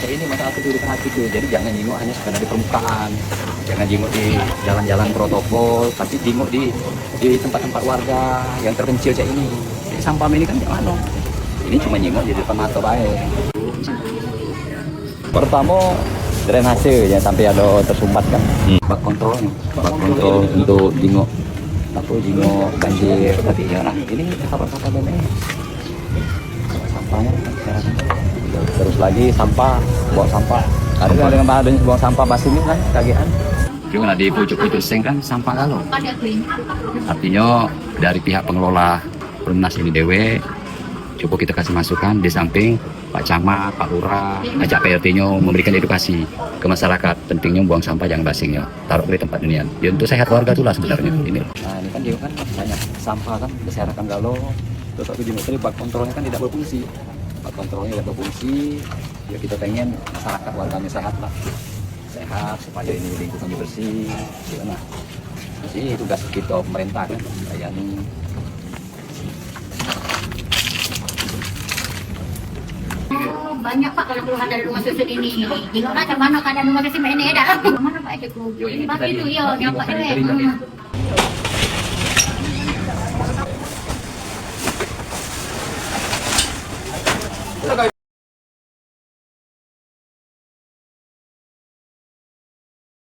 Kayak ini masalah kedudukan hati tuh. Jadi jangan jenguk hanya sekedar di permukaan, jangan jenguk di jalan-jalan protokol, tapi jenguk di tempat-tempat warga yang terpencil kayak ini. Jadi sampah ini kan jangan dong. Ini cuma jenguk di depan mata baik. Pertama drainase jangan sampai ada tersumbat kan. Bak kontrol untuk jenguk banjir. Tapi ya nah ini apa-apa ini sampahnya terus lagi sampah, buang sampah. Ada yang buang sampah basi ini kan kagian. Cuma di pucuk-pucuk seng kan sampah galau. Artinya dari pihak pengelola Perumnas ini dewe, coba kita kasih masukan di samping Pak Camat, Pak Lurah, ajak PRT-nya memberikan edukasi ke masyarakat pentingnya buang sampah jangan basingnya, taruh di tempat ini ya untuk sehat warga itulah sebenarnya ini. Nah ini kan dia kan banyak sampah kan berserakan galau, terus aku juga tadi bak kontrolnya kan tidak berfungsi, bak kontrolnya tidak berfungsi, ya kita pengen masyarakat warganya sehat lah, sehat supaya ini lingkungannya bersih, gimana? Jadi tugas kita pemerintah kan, kayak ini. Banyak Pak kalau keluhan dari rumah susun ini. Gimana macam mana keadaan rumah susun ini ada? Mana Pak itu? Ini Pak itu ya, nyampak ini.